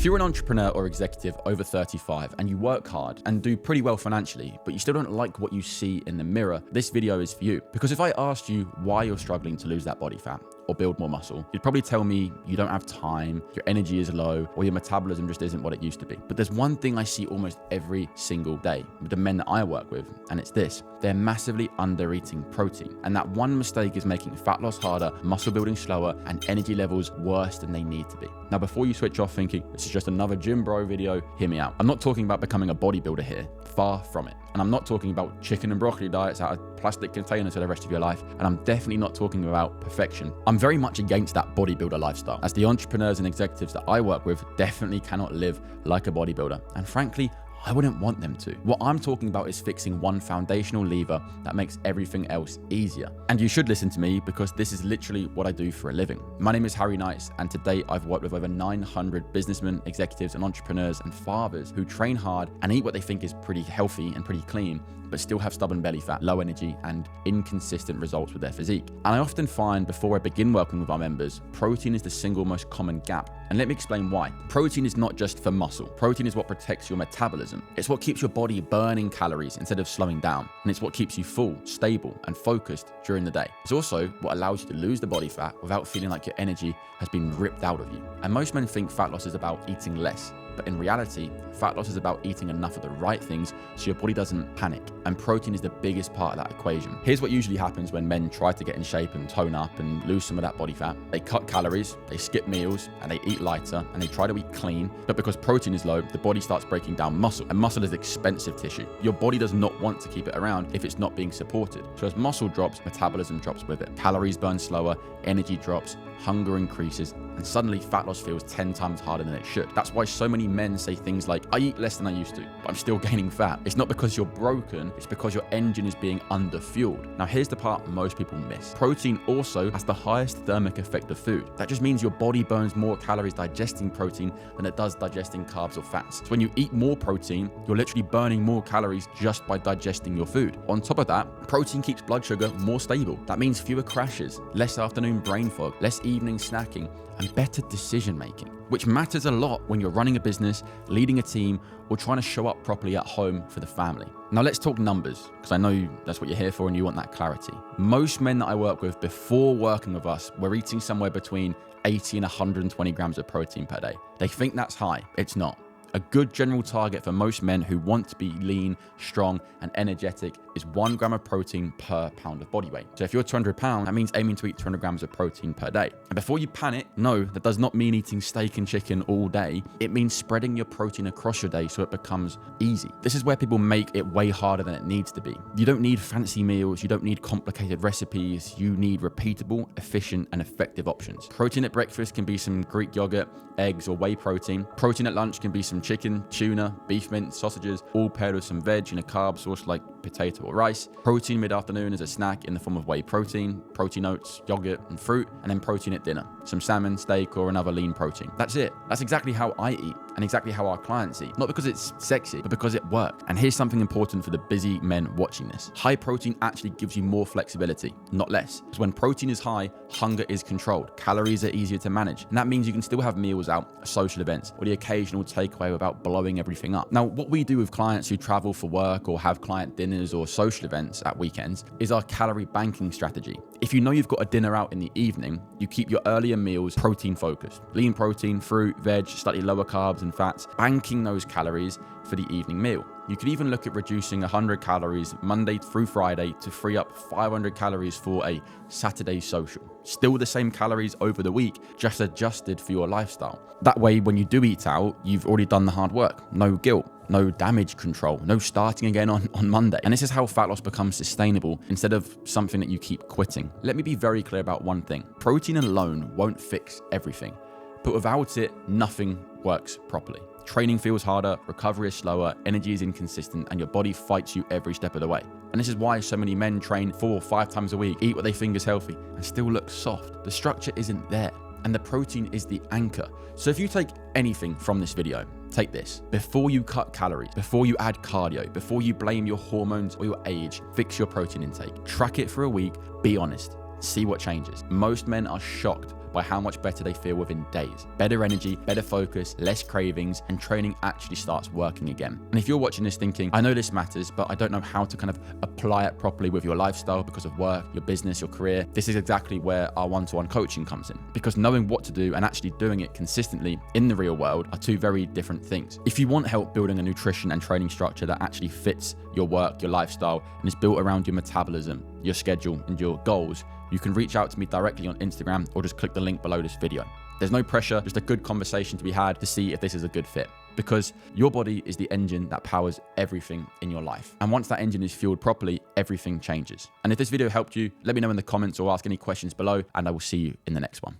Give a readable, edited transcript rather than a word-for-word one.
If you're an entrepreneur or executive over 35 and you work hard and do pretty well financially, but you still don't like what you see in the mirror, this video is for you. Because if I asked you why you're struggling to lose that body fat or build more muscle, you'd probably tell me you don't have time, your energy is low, or your metabolism just isn't what it used to be. But there's one thing I see almost every single day with the men that I work with, and it's this: they're massively under eating protein. And that one mistake is making fat loss harder, muscle building slower, and energy levels worse than they need to be. Now, before you switch off thinking this is just another gym bro video, hear me out. I'm not talking about becoming a bodybuilder here, far from it. And I'm not talking about chicken and broccoli diets out of plastic containers for the rest of your life. And I'm definitely not talking about perfection. I'm very much against that bodybuilder lifestyle, as the entrepreneurs and executives that I work with definitely cannot live like a bodybuilder. And frankly, I wouldn't want them to. What I'm talking about is fixing one foundational lever that makes everything else easier. And you should listen to me, because this is literally what I do for a living. My name is Harry Knights, and to date I've worked with over 900 businessmen, executives, and entrepreneurs and fathers who train hard and eat what they think is pretty healthy and pretty clean, but still have stubborn belly fat, low energy, and inconsistent results with their physique. And I often find before I begin working with our members, protein is the single most common gap. And let me explain why. Protein is not just for muscle. Protein is what protects your metabolism. It's what keeps your body burning calories instead of slowing down. And it's what keeps you full, stable, and focused during the day. It's also what allows you to lose the body fat without feeling like your energy has been ripped out of you. And most men think fat loss is about eating less. But in reality, fat loss is about eating enough of the right things so your body doesn't panic. And protein is the biggest part of that equation. Here's what usually happens when men try to get in shape and tone up and lose some of that body fat. They cut calories, they skip meals, and they eat lighter, and they try to eat clean. But because protein is low, the body starts breaking down muscle. And muscle is expensive tissue. Your body does not want to keep it around if it's not being supported. So as muscle drops, metabolism drops with it. Calories burn slower, energy drops, hunger increases, and suddenly fat loss feels 10 times harder than it should. That's why so many men say things like, I eat less than I used to, but I'm still gaining fat. It's not because you're broken, it's because your engine is being underfueled. Now here's the part most people miss. Protein also has the highest thermic effect of food. That just means your body burns more calories digesting protein than it does digesting carbs or fats. So when you eat more protein, you're literally burning more calories just by digesting your food. On top of that, protein keeps blood sugar more stable. That means fewer crashes, less afternoon brain fog, less evening snacking, and better decision making, which matters a lot when you're running a business, leading a team, or trying to show up properly at home for the family. Now let's talk numbers, because I know that's what you're here for and you want that clarity. Most men that I work with before working with us were eating somewhere between 80 and 120 grams of protein per day. They think that's high. It's not. A good general target for most men who want to be lean, strong, and energetic is 1 gram of protein per pound of body weight. So if you're 200 pounds, that means aiming to eat 200 grams of protein per day. And before you panic, no, that does not mean eating steak and chicken all day. It means spreading your protein across your day so it becomes easy. This is where people make it way harder than it needs to be. You don't need fancy meals. You don't need complicated recipes. You need repeatable, efficient, and effective options. Protein at breakfast can be some Greek yogurt, eggs, or whey protein. Protein at lunch can be some chicken, tuna, beef mince, sausages, all paired with some veg and a carb source like potato or rice. Protein mid-afternoon as a snack in the form of whey protein oats, yogurt, and fruit, and then protein at dinner, some salmon, steak, or another lean protein. That's it. That's exactly how I eat and exactly how our clients eat. Not because it's sexy, but because it worked. And here's something important for the busy men watching this. High protein actually gives you more flexibility, not less. Because when protein is high, hunger is controlled. Calories are easier to manage. And that means you can still have meals out, social events, or the occasional takeaway without blowing everything up. Now, what we do with clients who travel for work or have client dinners or social events at weekends is our calorie banking strategy. If you know you've got a dinner out in the evening, you keep your earlier meals protein focused. Lean protein, fruit, veg, slightly lower carbs and fats, banking those calories for the evening meal. You could even look at reducing 100 calories Monday through Friday to free up 500 calories for a Saturday social. Still the same calories over the week, just adjusted for your lifestyle. That way, when you do eat out, you've already done the hard work. No guilt, no damage control, no starting again on Monday. And this is how fat loss becomes sustainable instead of something that you keep quitting. Let me be very clear about one thing. Protein alone won't fix everything, but without it, nothing works properly. Training feels harder, recovery is slower, energy is inconsistent, and your body fights you every step of the way. And this is why so many men train 4 or 5 times a week, eat what they think is healthy, and still look soft. The structure isn't there, and the protein is the anchor. So if you take anything from this video, take this. Before you cut calories, before you add cardio, before you blame your hormones or your age, fix your protein intake. Track it for a week, be honest, see what changes. Most men are shocked by how much better they feel within days. Better energy, better focus, less cravings, and training actually starts working again. And if you're watching this thinking, I know this matters, but I don't know how to kind of apply it properly with your lifestyle because of work, your business, your career, this is exactly where our one-to-one coaching comes in. Because knowing what to do and actually doing it consistently in the real world are two very different things. If you want help building a nutrition and training structure that actually fits your work, your lifestyle, and is built around your metabolism, your schedule, and your goals, you can reach out to me directly on Instagram or just click the link below this video. There's no pressure, just a good conversation to be had to see if this is a good fit. Because your body is the engine that powers everything in your life. And once that engine is fueled properly, everything changes. And if this video helped you, let me know in the comments or ask any questions below, and I will see you in the next one.